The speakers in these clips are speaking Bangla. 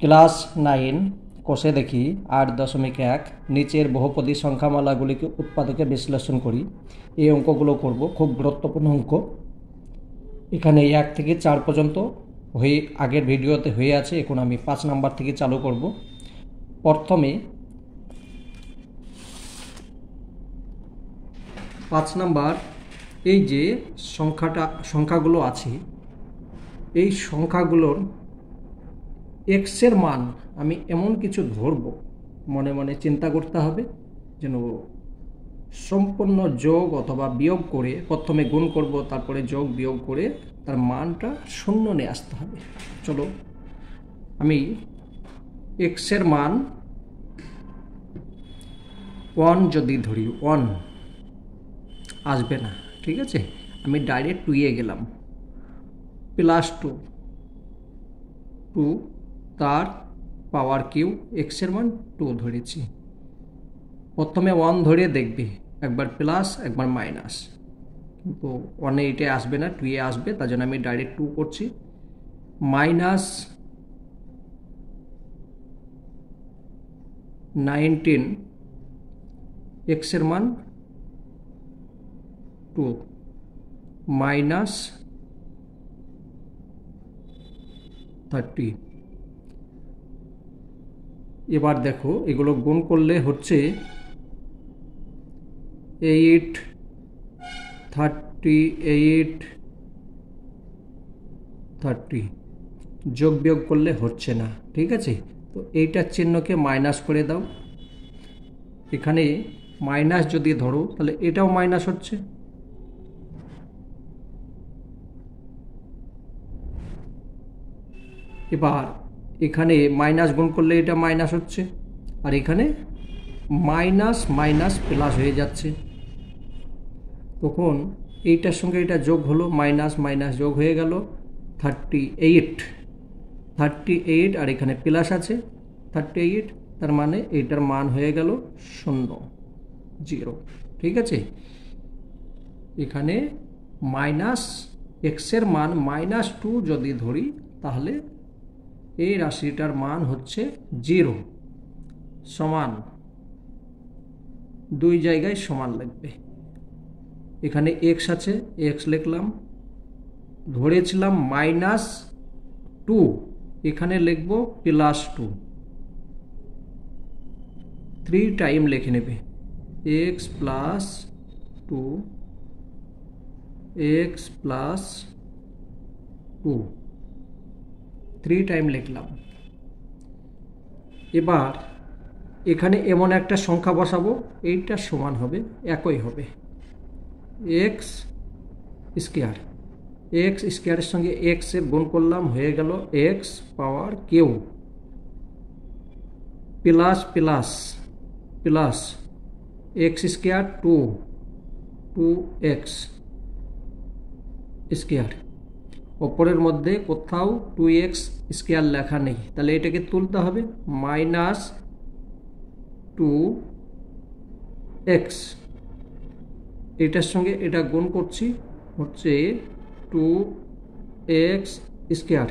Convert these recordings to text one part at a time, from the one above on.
ক্লাস 9 কোষে দেখি 8.1 নিচের বহুপদী সংখ্যামালাগুলিকে উৎপাদকে বিশ্লেষণ করি। এই অঙ্কগুলো করব, খুব গুরুত্বপূর্ণ অঙ্ক। এখানে 1 থেকে 4 পর্যন্ত হয়ে আগের ভিডিওতে হয়ে আছে, এখন আমি 5 নাম্বার থেকে চালু করব। প্রথমে 5 নাম্বার, এই যে সংখ্যাগুলো আছে, এই সংখ্যাগুলোর এক্সের মান আমি এমন কিছু ধরব, মনে মনে চিন্তা করতে হবে, যেন সম্পূর্ণ যোগ অথবা বিয়োগ করে, প্রথমে গুণ করব, তারপরে যোগ বিয়োগ করে তার মানটা শূন্য নিয়ে আসতে হবে। চলো, আমি এক্সের মান 1 যদি ধরি, 1 আসবে না, ঠিক আছে। আমি ডাইরেক্ট 2 এ গেলাম, +2, 2 তার পাওয়ার কিউ, এক্সের মান 2 ধরেছি। প্রথমে 1 ধরে দেখবে, একবার প্লাস একবার মাইনাস, কিন্তু 1 এ এটা আসবে না, 2 এ আসবে, তার জন্য আমি ডাইরেক্ট 2 করছি। -19 এক্সের মান 2 -30। এবার দেখো, এগুলো গুণ করলে হচ্ছে 8, 38, 30। যোগ বিয়োগ করলে হচ্ছে না, ঠিক আছে। তো এইটার চিহ্নকে মাইনাস করে দাও। এখানে মাইনাস যদি ধরো, তাহলে এটাও মাইনাস হচ্ছে। এবার এখানে মাইনাস গুণ করলে এটা মাইনাস হচ্ছে, আর এখানে মাইনাস মাইনাস প্লাস হয়ে যাচ্ছে। তখন এইটার সঙ্গে এটা যোগ হলো, মাইনাস মাইনাস যোগ হয়ে গেল 38, আর এখানে প্লাস আছে 38, তার মানে এইটার মান হয়ে গেল 0, ঠিক আছে। এখানে মাইনাস এক্সের মান -2 যদি ধরি, তাহলে এই রাশিটার মান হচ্ছে 0, সমান, দুই জায়গায় সমান লাগবে। এখানে এক্স আছে, এক্স লিখলাম, ধরেছিলাম -2, এখানে লিখব +2, 3 টাইম লিখে নেবে, x + 2, x + 2, 3 টাইম লিখলাম। এবার এখানে এমন একটা সংখ্যা বসাবো, এইটা সমান হবে, একই হবে, এক্স স্কোয়ারের সঙ্গে এক্স এর গুণ করলাম, হয়ে গেল x power q, plus plus plus x square 2x square. ওপরের মধ্যে কোথাও 2x স্কোয়ার লেখা নেই, তাহলে এটাকে তুলতে হবে, -2x, এটার সঙ্গে এটা গুণ করছি, হচ্ছে 2x স্কোয়ার,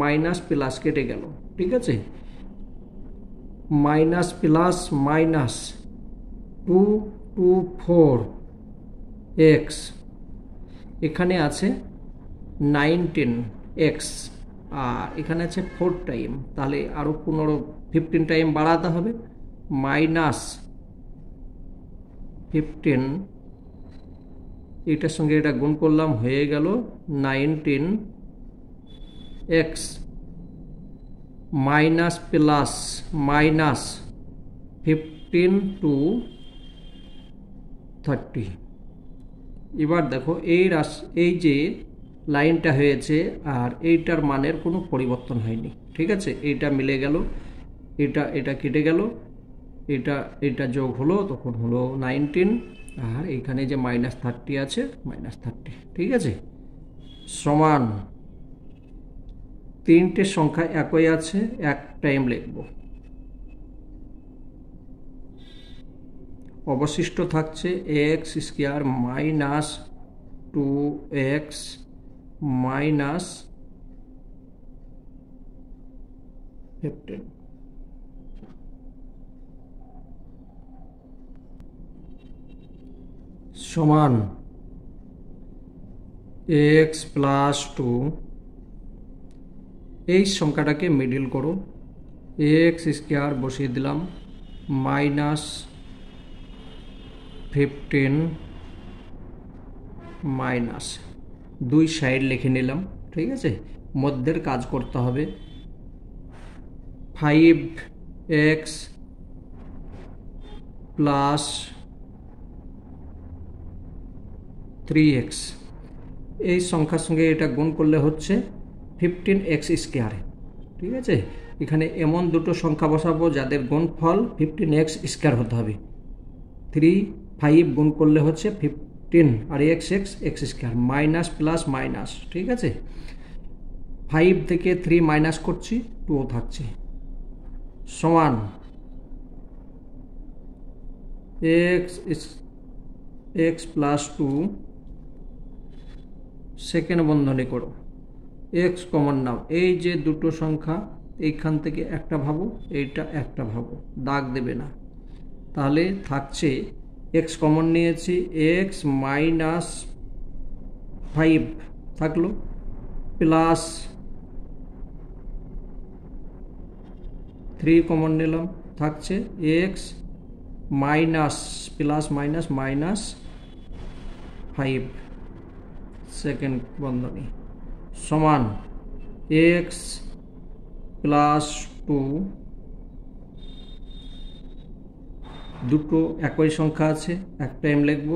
মাইনাস প্লাস কেটে গেল, ঠিক আছে। মাইনাস প্লাস মাইনাস 2 2 4x, এখানে আছে 19x, আর এখানে আছে 4 টাইম, তাহলে আরও 15 টাইম বাড়াতে হবে, -15, এটার সঙ্গে এটা গুণ করলাম, হয়ে গেল 19x, minus plus minus 15 to 30। এবার দেখো, এই যে লাইনটা হয়েছে, আর এইটার মানের কোনো পরিবর্তন হয়নি, ঠিক আছে। এইটা মিলে গেল, এটা কেটে গেল, এটা যোগ হলো, তখন হলো 19, আর এইখানে যে -30 আছে, -30, ঠিক আছে, সমান, তিনটে সংখ্যা একই আছে, এক টাইম লিখব। অবশিষ্ট থাকছে এক্স স্কোয়ার -2x 15 সমান x প্লাস 2, এই সংখ্যাটাকে মিডল করো, x স্কোয়ার বসিয়ে দিলাম মাইনাস 15 মাইনাস 2 সাইড লিখে নিলাম। ঠিক আছে, মধ্যের কাজ করতে হবে। 5x প্লাস 3x, এই সংখ্যার সঙ্গে এটা গুণ করলে হচ্ছে 15x স্কোয়ার। ঠিক আছে, এখানে এমন দুটো সংখ্যা বসাবো যাদের গুণফল 15x স্কোয়ার হতে হবে। 5 গুণ করলে হচ্ছে 15 আর x square, minus plus minus. ঠিক আছে, 5 থেকে 3 মাইনাস করছি, 2 থাকছে, সমান x প্লাস 2 সেকেন্ড বন্ধনী করো, x কমন নাও। এই যে দুটো সংখ্যা এইখান থেকে একটা ভাবো, এইটা একটা ভাবো, দাগ দেবে না। তাহলে থাকছে x কমন নিয়েছি, x মাইনাস 5 থাকলো, প্লাস 3 কমন নিলাম, থাকছে x minus plus minus minus 5 second বন্ধনী সমান x প্লাস 2, দুটো একই সংখ্যা আছে, এক টাইম লিখব,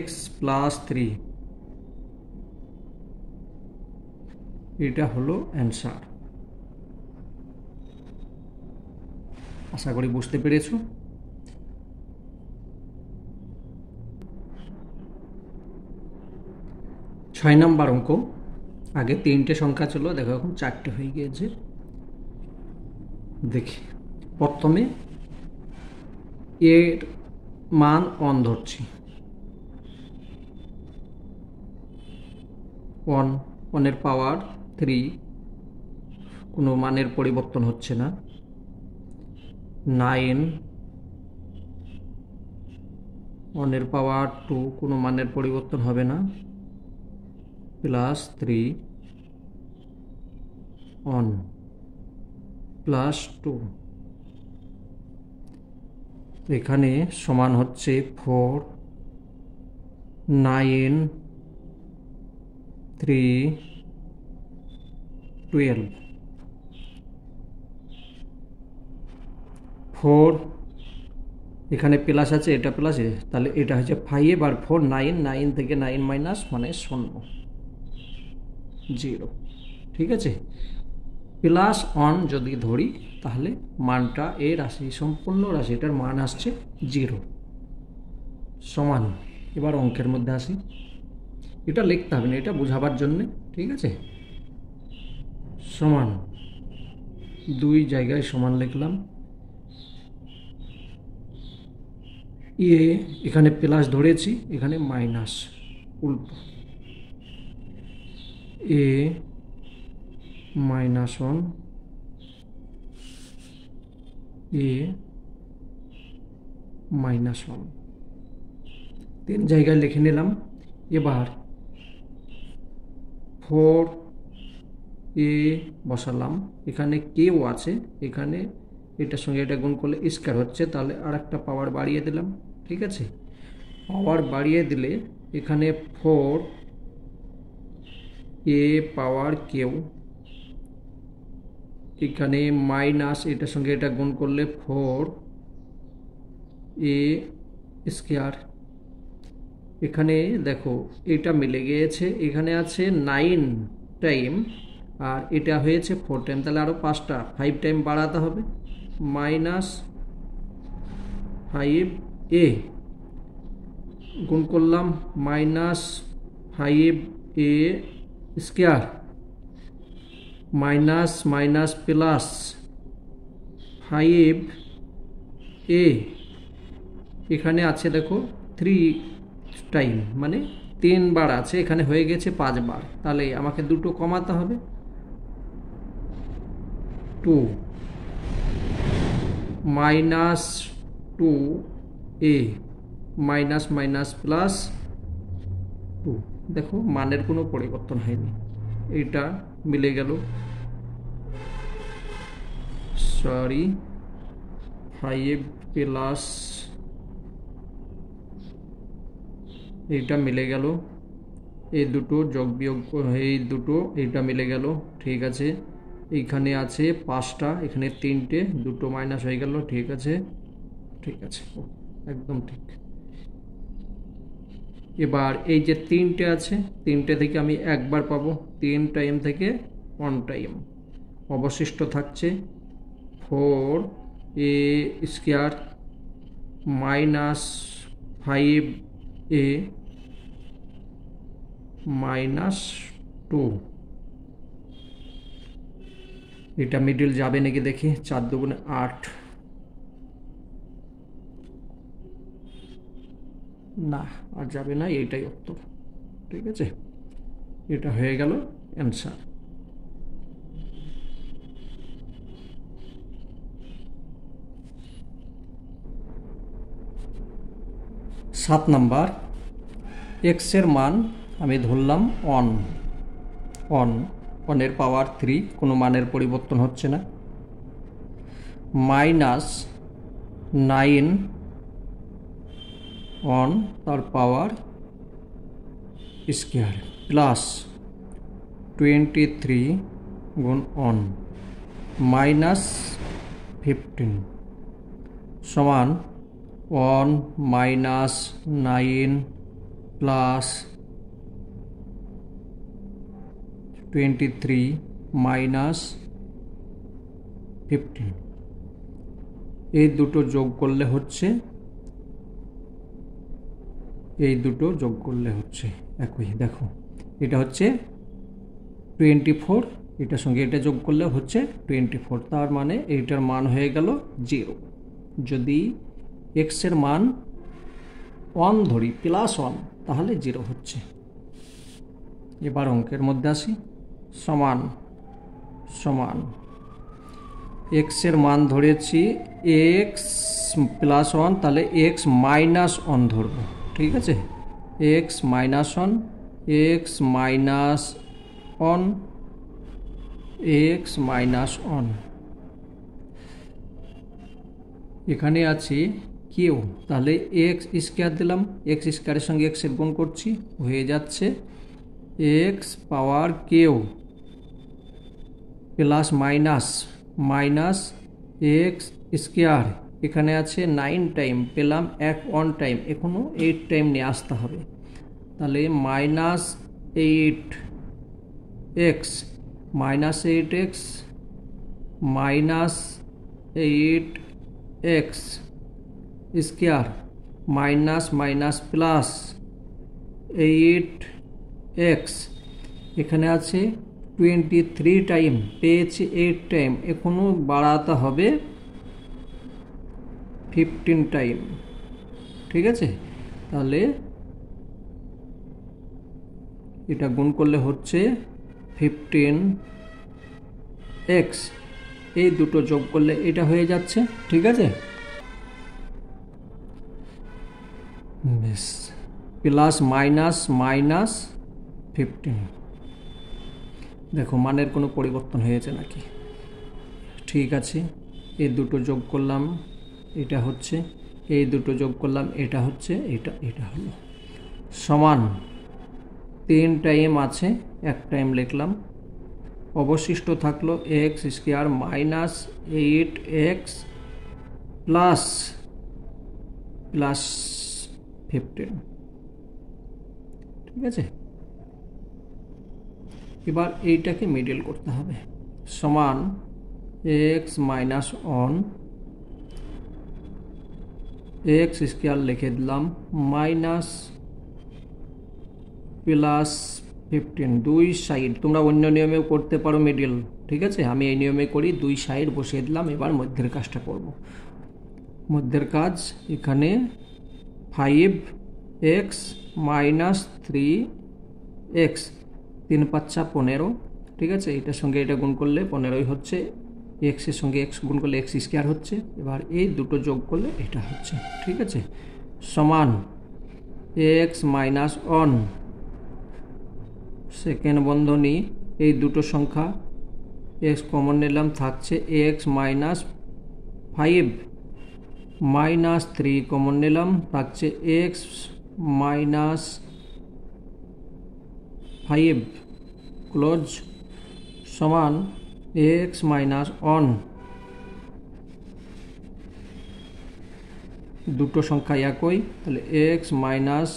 x প্লাস 3, এটা হলো অ্যান্সার। আশা করি বুঝতে পেরেছো। ছয় নম্বর অঙ্ক, আগে 3টে সংখ্যা ছিল, দেখো এখন 4টে হয়ে গিয়েছে। দেখি, প্রথমে এর মান 1 ধরছি, 1 পাওয়ার 3, কোনো মানের পরিবর্তন হচ্ছে না। 9, 1 পাওয়ার 2, কোনো মানের পরিবর্তন হবে না, প্লাস 3 1 প্লাস 2, এখানে সমান হচ্ছে 4 9 3 12, 4 এখানে প্লাস আছে, এটা প্লাস, তাহলে এটা হচ্ছে 5 আর 4 9, 9 থেকে 9 মাইনাস মানে 0 0। ঠিক আছে, প্লাস 1 যদি ধরি তাহলে মানটা এই রাশি, সম্পূর্ণ রাশিটার মান আসছে 0, সমান। এবার অঙ্কের মধ্যে আসি, এটা লিখতে হবে না, এটা বোঝাবার জন্যে। ঠিক আছে, সমান 2 জায়গায় সমান লিখলাম, এখানে প্লাস ধরেছি, এখানে মাইনাস, উল্টো a মাইনাস 1 a মাইনাস 1, 3 জায়গায় লিখে নিলাম। এবার 4 a বসালাম, এখানে কেও আছে, এখানে এটার সঙ্গে এটা গুণ করলে স্কয়ার হচ্ছে, তাহলে আর একটা পাওয়ার বাড়িয়ে দিলাম। ঠিক আছে, পাওয়ার বাড়িয়ে দিলে এখানে 4 a পাওয়ার কেউ, এখানে মাইনাস এটার সঙ্গে এটা গুণ করলে 4 a স্কয়ার, এখানে দেখো এটা মিলে গিয়েছে, এখানে আছে 9 টাইম আর এটা হয়েছে 4 টাইম, তাহলে আরও 5টা 5 টাইম বাড়াতে হবে, মাইনাস 5a গুণ করলাম minus 5a square, minus minus plus 5a, এখানে আছে দেখো 3 টাইম মানে 3 বার আছে, এখানে হয়ে গেছে 5 বার, তাহলে আমাকে দুটো কমাতে হবে। 2 minus 2a minus minus plus 2। দেখো মানের কোনো পরিবর্তন হয়নি, এটা মিলে গেল। সরি 5 প্লাস এইটা মিলে গেল, এই দুটো যোগ বিয়োগ এই দুটো এইটা মিলে গেল। ঠিক আছে, এইখানে আছে 5টা, এখানে 3টে, দুটো মাইনাস হয়ে গেল। ঠিক আছে, ঠিক আছে, একদম ঠিক। এবার এই যে 3টে আছে, 3টে থেকে আমি একবার পাবো, 3 টাইম থেকে 1 টাইম, অবশিষ্ট থাকছে 4a square minus 5a minus 2। এটা মিডল যাবে নাকি দেখি, 4 দুগুণে 8, না আর যাবে না, এইটাই উত্তর। ঠিক আছে, এটা হয়ে গেল অ্যান্সার। 7 নাম্বার, এক্স এর মান আমি ধরলাম 1 এর পাওয়ার 3, কোনো মানের পরিবর্তন হচ্ছে না, মাইনাস 9 তার পাওয়ার স্কয়ার প্লাস 23 গুণ 1 মাইনাস 15 সমান 1 মাইনাস 9 প্লাস 23 মাইনাস 15। এই দুটো যোগ করলে হচ্ছে, এই দুটো যোগ করলে হচ্ছে একই। দেখো এটা হচ্ছে 24, এটার সঙ্গে এটা যোগ করলে হচ্ছে 24, তার মানে এইটার মান হয়ে গেল 0। যদি এক্স এর মান 1 ধরি প্লাস 1, তাহলে 0 হচ্ছে। এবার অঙ্কের মধ্যে আসি, সমান সমান এক্স এর মান ধরেছি এক্স প্লাস 1, তাহলে এক্স মাইনাস 1 ধরবো। ঠিক আছে, x minus 1, x minus 1, x minus 1। এখানে আছে কিউ, তাহলে এক্স স্কয়ার দিলাম, এক্স স্কয়ারের সঙ্গে এক্সের গুণ করছি, হয়ে যাচ্ছে x power q plus minus minus x square, এখানে আছে 9 টাইম, পেলাম 1 টাইম, এখনও 8 টাইম নিয়ে আসতে হবে, তাহলে minus 8x minus 8x minus 8x square minus minus plus 8x, এখানে আছে 23 টাইম, পেয়েছি 8 টাইম, এখনও বাড়াতে হবে 15 টাইম। ঠিক আছে, তাহলে এটা গুণ করলে হচ্ছে 15x, এই দুটো যোগ করলে এটা হয়ে যাচ্ছে। ঠিক আছে, বেশ, প্লাস মাইনাস মাইনাস 15। দেখো মানের কোনো পরিবর্তন হয়েছে নাকি। ঠিক আছে, এই দুটো যোগ করলাম, এটা হচ্ছে, এই দুটো যোগ করলাম, এটা হচ্ছে, এটা হলো সমান 3 টাইম আছে, 1 টাইম লিখলাম, অবশিষ্ট থাকলো x square minus 8x plus plus 15। ঠিক আছে, এবার এইটাকে মিডল করতে হবে, সমান এক্স মাইনাস 1, এক্স স্কয়ার লিখে দিলাম, মাইনাস প্লাস 15, দুই সাইড, তোমরা অন্য নিয়মেও করতে পারো মিডল। ঠিক আছে, আমি এই নিয়মে করি, দুই সাইড বসিয়ে দিলাম। এবার মধ্যের কাজটা করব। মধ্যের কাজ, এখানে 5 এক্স মাইনাস 3x, 3 5 15, ঠিক আছে। এটার সঙ্গে এটা গুণ করলে 15ই হচ্ছে, এক্সের সঙ্গে এক্স গুণ করলে এক্স স্কোয়ার হচ্ছে, এবার এই দুটো যোগ করলে এটা হচ্ছে, ঠিক আছে। সমান এক্স মাইনাস 1, সেকেন্ড বন্ধনী, এই দুটো সংখ্যা এক্স কমন নিলাম, থাকছে এক্স মাইনাস 5, মাইনাস 3 কমন নিলাম, থাকছে এক্স মাইনাস 5 ক্লোজ, সমান এক্স মাইনাস 1, দুটো সংখ্যা একই, তাহলে এক্স মাইনাস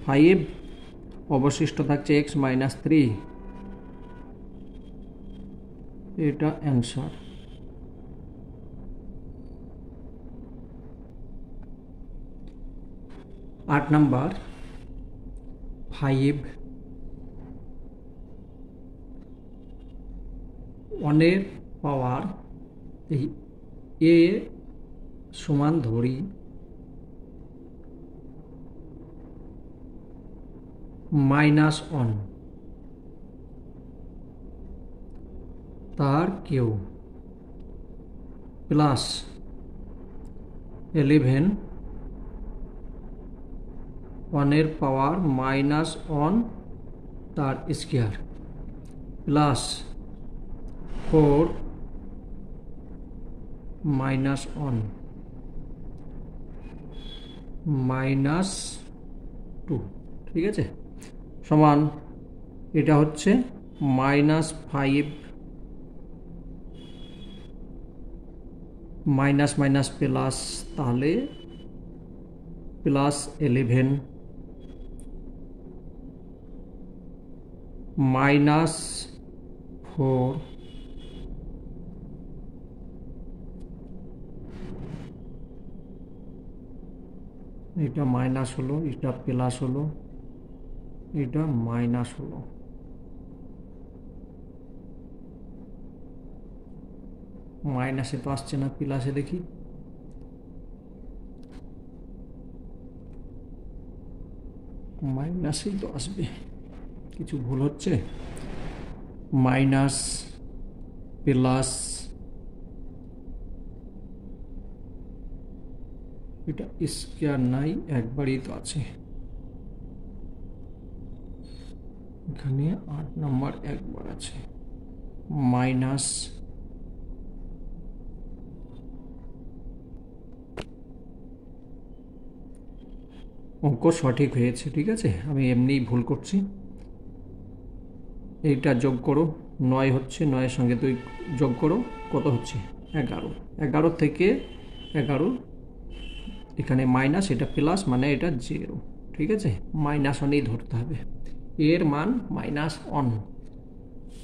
5, অবশিষ্ট থাকছে এক্স মাইনাস 3, এটা অ্যান্সার। 8 নাম্বার, 5 1 পাওয়ার এই এ সমান ধরি -1, তার কেউ প্লাস 11 1 পাওয়ার -1 তার স্কয়ার প্লাস 4 -1 -2, ঠিক আছে, সমান এটা হচ্ছে -5 মাইনাস মাইনাস প্লাস, তাহলে প্লাস 11 -4 এটা মাইনাস হলো, এটা প্লাস হলো, এটা মাইনাস হলো, মাইনাসে তো আসছে না, প্লাসে দেখি, মাইনাসেই তো আসবে, কিছু ভুল হচ্ছে, মাইনাস প্লাস, এটা স্কয়ার নাই, একবারই তো আছে, এখানে 8 নাম্বার একবার আছে, মাইনাস অঙ্ক সঠিক হয়েছে, ঠিক আছে, আমি এমনিই ভুল করছি। এইটা যোগ করো, 9 হচ্ছে, 9 এর সঙ্গে 2 যোগ করো, কত হচ্ছে 11, 11 থেকে 11 এখানে মাইনাস, এটা প্লাস, মানে এটা 0, ঠিক আছে, -1ই ধরতে হবে, এর মান -1,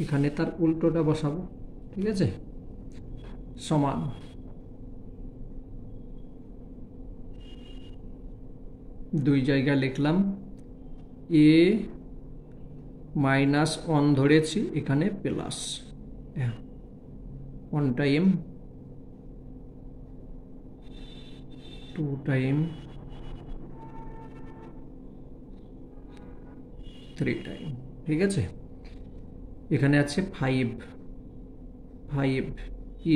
এখানে তার উল্টোটা বসাবো, ঠিক আছে, সমান দুই জায়গায় লিখলাম, এ -1 ধরেছি, এখানে প্লাস 1 টাইম 2 টাইম 3 টাইম, ঠিক আছে, এখানে আছে 5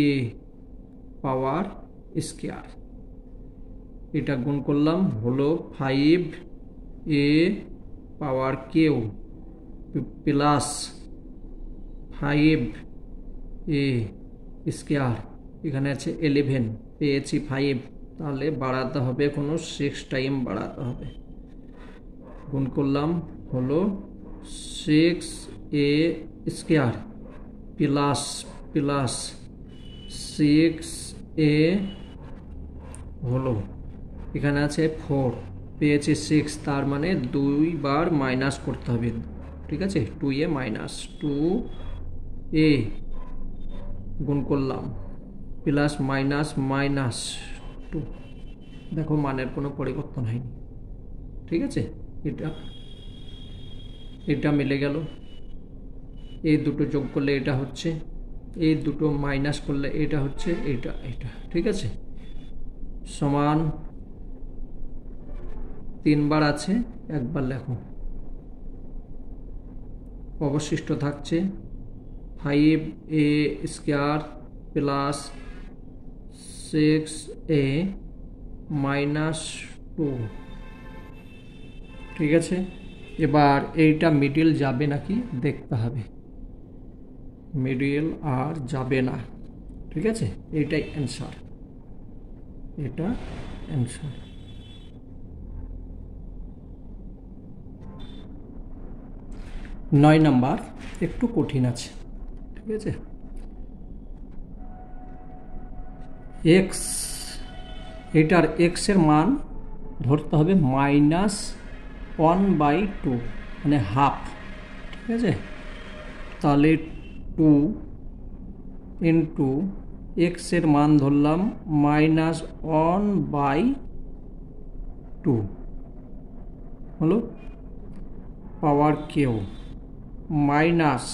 এ পাওয়ার স্কয়ার, এটা গুণ করলাম হলো 5 এ পাওয়ার কিউ প্লাস 5 এ স্কয়ার, এখানে আছে 11, পেয়েছি 5, তাহলে বাড়াতে হবে, কোনো 6 টাইম বাড়াতে হবে, গুণ করলাম হলো 6 এ স্কয়ার প্লাস 6 এ হলো, এখানে আছে 4, পেয়েছি 6, তার মানে 2 বার মাইনাস করতে হবে, ঠিক আছে, 2 এ মাইনাস 2 এ গুণ করলাম প্লাস মাইনাস -2, দেখো মানের কোনো পরিবর্তন হয়নি, ঠিক আছে, এটা মিলে গেল, এই দুটো যোগ করলে এটা হচ্ছে, এই দুটো মাইনাস করলে এটা হচ্ছে, এটা, ঠিক আছে, সমান 3 বার আছে, একবার লেখো। অবশিষ্ট থাকছে 5a square plus 6a minus 2। ঠিক আছে, এবার এইটা মিডল যাবে নাকি দেখতে হবে। মিডল আর যাবে না। ঠিক আছে, এইটাই অ্যান্সার, এটা অ্যান্সার। 9 নাম্বার একটু কঠিন আছে। ঠিক আছে, এক্স, এটার এক্স এর মান ধরতে হবে -1/2, মানে হাফ। ঠিক আছে, তাহলে 2 ইন্টু এক্স এর মান ধরলাম -1/2 হলো, পাওয়ার কেউ মাইনাস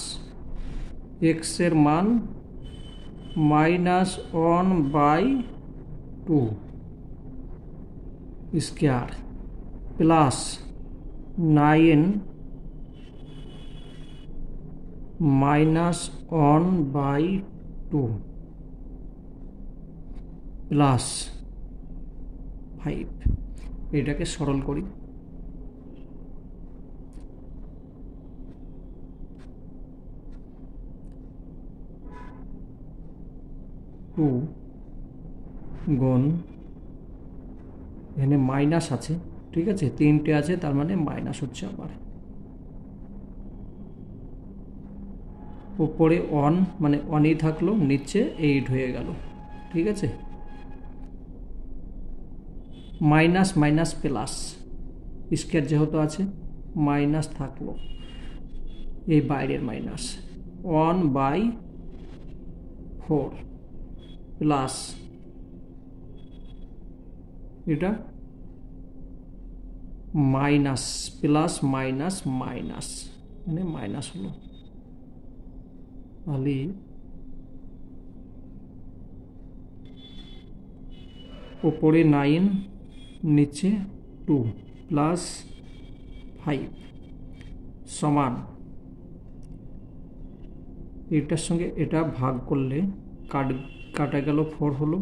এক্স এর মান -1/2 স্কয়ার প্লাস 9 -1/2 প্লাস 5। এটাকে সরল করি। 2 গুণ, এখানে মাইনাস আছে। ঠিক আছে, 3টে আছে, তার মানে মাইনাস হচ্ছে আবার। উপরে 1 মানে 1ই থাকলো, নিচে 8 হয়ে গেল। ঠিক আছে, মাইনাস মাইনাস প্লাস, স্কয়ার যেহেতু আছে মাইনাস থাকলো, এই বাইরের মাইনাস 1/4 প্লাস এটা মাইনাস প্লাস মাইনাস মাইনাস, মানে মাইনাস হলো। তাহলে উপরে 9 নিচে 2 প্লাস 5 সমান, এটার সঙ্গে এটা ভাগ করলে কাটা গেল, 4 হলো,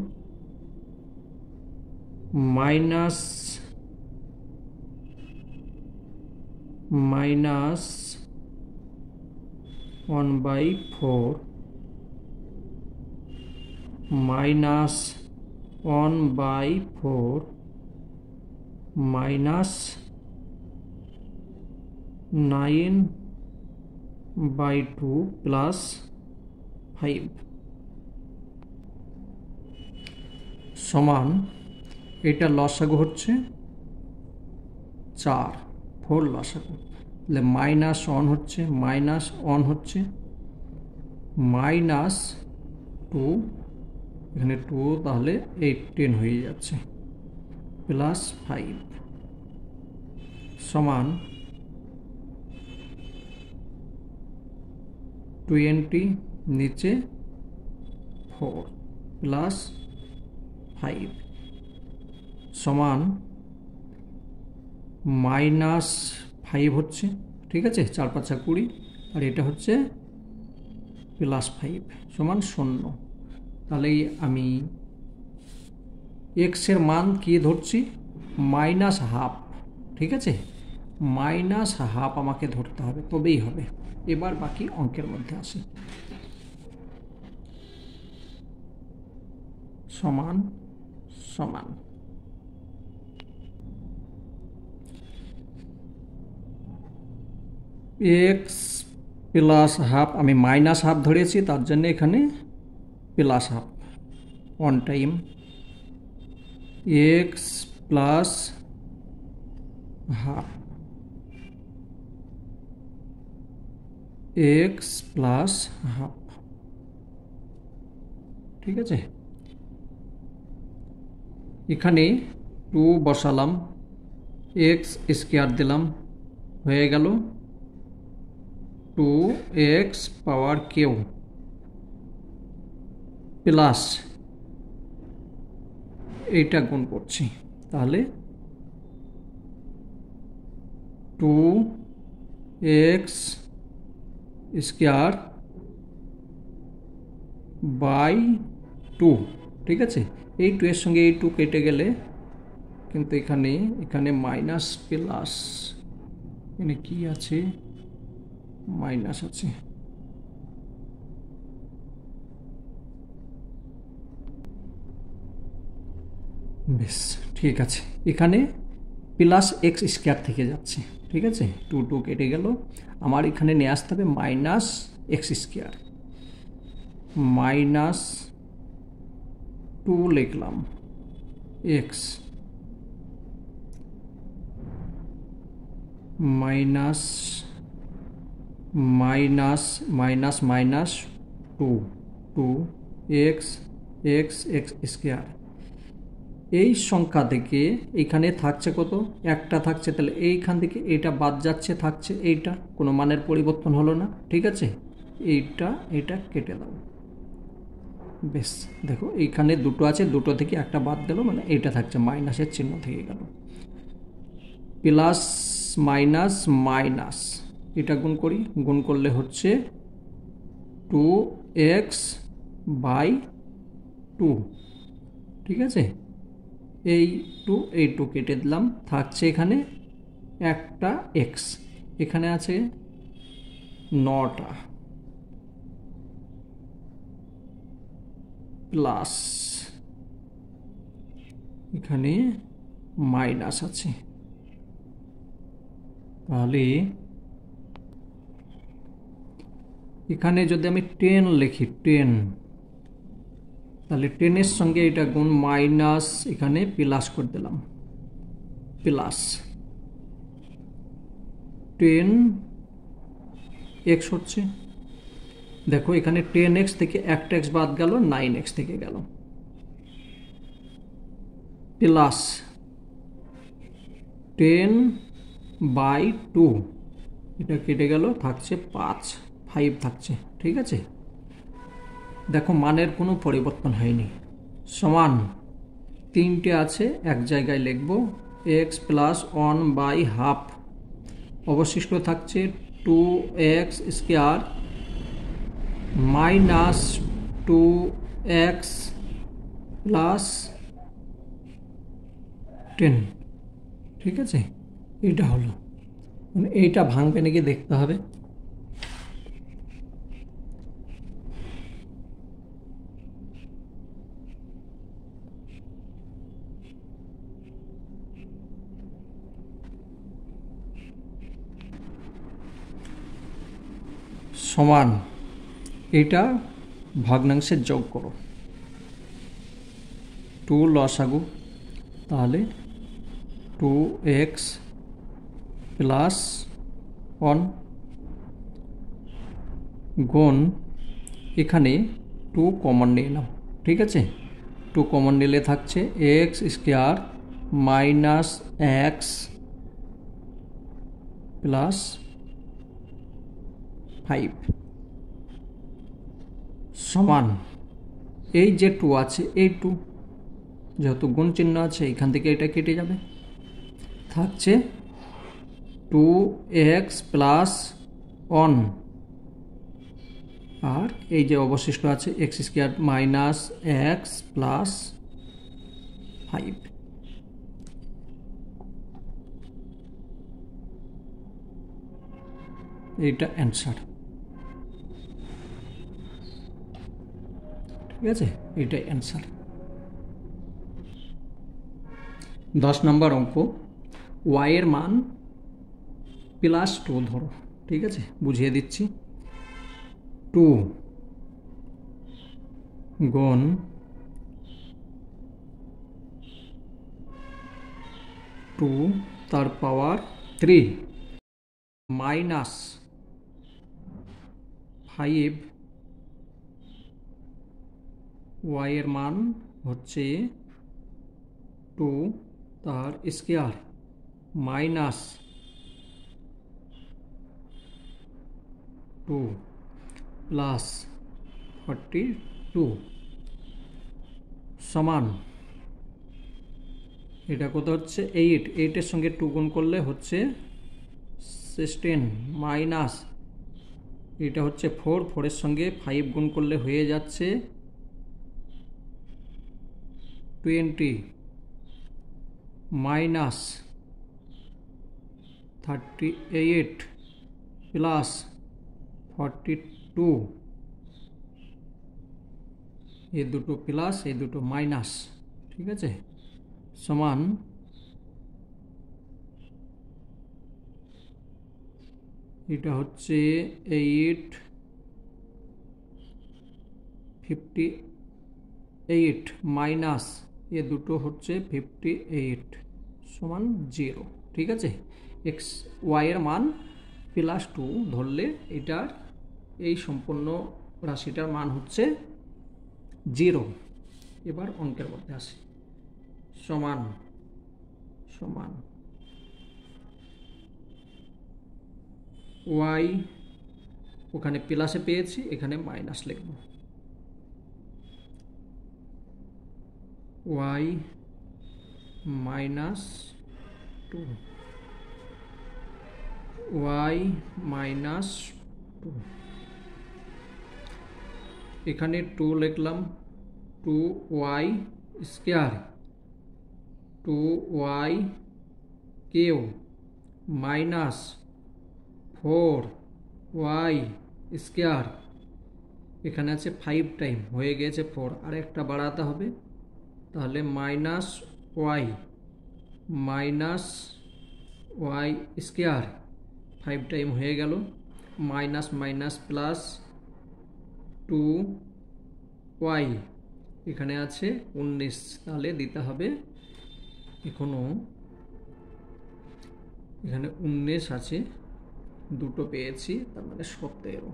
মাইনাস 1/4 মাইনাস 1/4 মাইনাস 9/2 প্লাস 5 সমান, এটা লসাগু হচ্ছে 4, 4 লসাগু, তাহলে -1 হচ্ছে, -1 হচ্ছে -2, এখানে 2, তাহলে 18 হয়ে যাচ্ছে, প্লাস 5 সমান 20 নিচে 4 প্লাস 5 সমান -5 হচ্ছে। ঠিক আছে, 4 5 20, আর এটা হচ্ছে +5 সমান 0। তাহলে আমি এক্স এর মান কি ধরছি, -1/2। ঠিক আছে, -1/2 আমাকে ধরতে হবে, তবেই হবে। এবার বাকি অঙ্কের মধ্যে আসি। সমান সমান এক্স প্লাস হাফ, আমি -1/2 ধরেছি, তার জন্য এখানে +1/2, 1 time x plus half, x plus half. ঠিক আছে, এখানে 2 বসালাম, এক্স স্কয়ার দিলাম, হয়ে গেল 2x পাওয়ার কিউ প্লাস এইটা গুণ করছি, তাহলে 2x স্কয়ার বাই 2, ঠিক আছে। এই 2 এর সঙ্গে এই 2 কেটে গেলে কিন্তু এখানে মাইনাস প্লাস, এখানে কি আছে, মাইনাস আছে। বেশ, ঠিক আছে। এখানে প্লাস এক্স স্কোয়ার থেকে যাচ্ছে, ঠিক আছে। 2 কেটে গেল, আমার এখানে নিয়ে আসতে হবে মাইনাস এক্স স্কোয়ার, মাইনাস 2 লিখলাম x minus minus minus minus 2 x x x square. এই সংখ্যা থেকে এইখানে থাকছে কত, একটা থাকছে, তাহলে এইখান থেকে এইটা বাদ যাচ্ছে, থাকছে এইটা, কোনো মানের পরিবর্তন হলো না, ঠিক আছে। এইটা কেটে দাও। বেশ, দেখো এইখানে দুটো আছে, দুটো থেকে একটা বাদ গেল, মানে এইটা থাকছে, মাইনাসের চিহ্ন থেকে গেল। প্লাস মাইনাস মাইনাস, এটা গুণ করি, গুণ করলে হচ্ছে 2x বাই 2, ঠিক আছে। এই 2 কেটে দিলাম, থাকছে এখানে একটা এক্স, এখানে আছে 9টা, প্লাস এখানে মাইনাস আছে। তাহলে এখানে যদি আমি 10 লিখি, 10, তাহলে 10-এর সঙ্গে এটা গুণ, মাইনাস এখানে প্লাস করে দিলাম, প্লাস 10x হচ্ছে। দেখো এখানে 10x থেকে একটা x বাদ গেল, 9x থেকে গেল, প্লাস 10/2, এটা কেটে গেল, থাকছে 5 থাকছে, ঠিক আছে। দেখো মানের কোনো পরিবর্তন হয়নি, সমান 3টে আছে, এক জায়গায় লিখব x প্লাস 1/2, অবশিষ্ট থাকছে 2x square minus 2x plus 10, ঠিক আছে। এটা হলো, মানে এইটা ভাঙবে নাকি দেখতে হবে। সমান, এটা ভগ্নাংশের যোগ করো, 2 লসাগু, তাহলে 2x প্লাস 1 গুণ, এখানে 2 কমন নিয়ে নাও, ঠিক আছে। 2 কমন নিলে থাকছে x square minus x plus 5 সমান, এই যে 2 আছে, এই 2 যেহেতু গুণ চিহ্ন আছে, এখান থেকে এটা কেটে যাবে, থাকছে 2x প্লাস 1, আর এই যে অবশিষ্ট আছে x square minus x plus 5। এইটা অ্যান্সার, ঠিক আছে। এটাই অ্যান্সার। 10 নম্বর অঙ্ক, y এর মান প্লাস 2 ধরো, ঠিক আছে, বুঝিয়ে দিচ্ছি। 2 গুণ 2 তার পাওয়ার 3 মাইনাস 5, y এর মান হচ্ছে 2 তার স্কয়ার মাইনাস 2 প্লাস 42 সমান, এটা কত হচ্ছে 8, 8-এর সঙ্গে 2 গুণ করলে হচ্ছে এর 10 মাইনাস এটা হচ্ছে 4, 4 এর সঙ্গে 5 গুণ করলে হয়ে যাচ্ছে 20 মাইনাস 38 প্লাস 42, এই দুটো প্লাস এই দুটো মাইনাস, ঠিক আছে, সমান এটা হচ্ছে 58 মাইনাস এ দুটো হচ্ছে 58 সমান 0, ঠিক আছে। এক্স ওয়াই এর মান +2 ধরলে এটার এই সম্পূর্ণ রাশিটার মান হচ্ছে 0। এবার অঙ্কের মধ্যে আসি, সমান সমান ওয়াই, ওখানে প্লাসে পেয়েছি, এখানে মাইনাস লিখব, ওয়াই -2 ওয়াই -2, এখানে 2 লিখলাম, 2y square 2y Q minus 4y square, এখানে আছে 5 টাইম হয়ে গেছে 4, আর একটা বাড়াতে হবে, তাহলে -y স্কয়ার 5 টাইম হয়ে গেল, মাইনাস মাইনাস প্লাস 2y, এখানে আছে 19, তাহলে দিতে হবে এখনো, এখানে 19 আছে, দুটো পেয়েছি, তার মানে 17,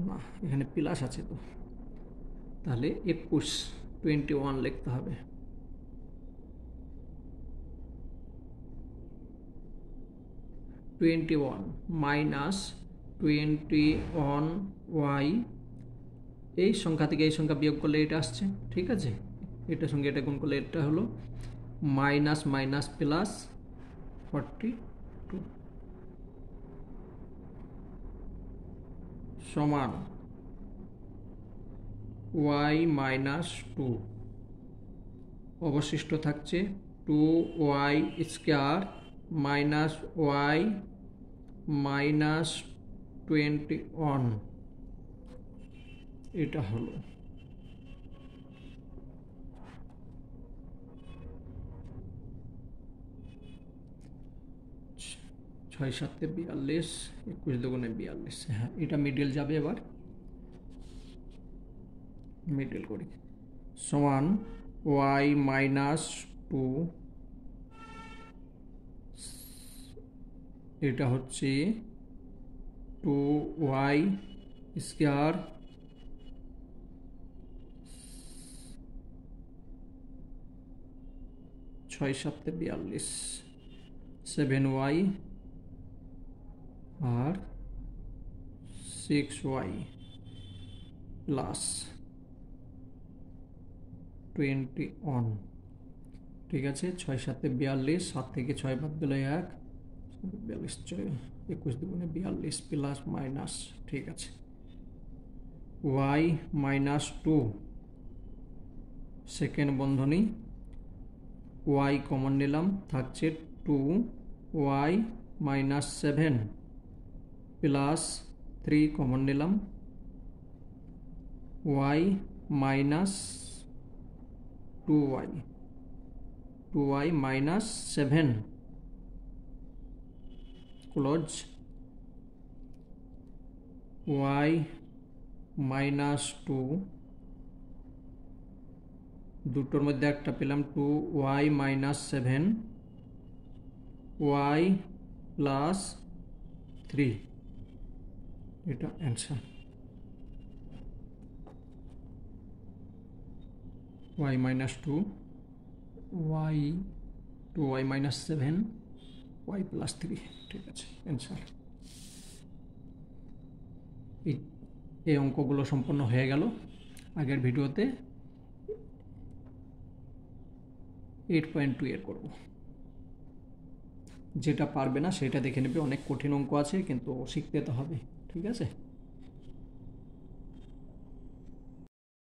না এখানে প্লাস আছে তো, তাহলে 21 লিখতে হবে। মাইনাস 21y, এই সংখ্যা থেকে এই সংখ্যা বিয়োগ করলে এটা আসছে, ঠিক আছে, এটার সঙ্গে এটা গুণ করলে এটা হলো মাইনাস মাইনাস প্লাস 42 সমান y -2, অবশিষ্ট থাকছে 2y স্কয়ার মাইনাস y -21, এটা হলো 6 7 42, 21 দুগুণে 42, হ্যাঁ এটা মিডল যাবে, এবার মিডল করি, সমান y -2, এটা হচ্ছে 2y স্কয়ার ছয় 7 42, 7y আর 6y প্লাস 21, ঠিক আছে, 6 7 42, 7 থেকে 6 বাদ দিলে 1, 42 21 দুগুণে 42 প্লাস মাইনাস, ঠিক আছে, y -2 সেকেন্ড বন্ধনী, y কমন নিলাম, থাকছে 2y -7 প্লাস 3 কমন নিলাম, y -2y 2y -7 close, y -2, দুটোর মধ্যে একটা পেলাম 2y -7 y +3, এটা answer, y -2 y 2y -7 y +3, ঠিক আছে, অ্যান্সার। এই অঙ্কগুলো সম্পন্ন হয়ে গেল। আগের ভিডিওতে 8.2 এর করব। যেটা পারবে না সেটা দেখে নেবে, অনেক কঠিন অঙ্ক আছে কিন্তু শিখতে তো হবে। ঠিক আছে।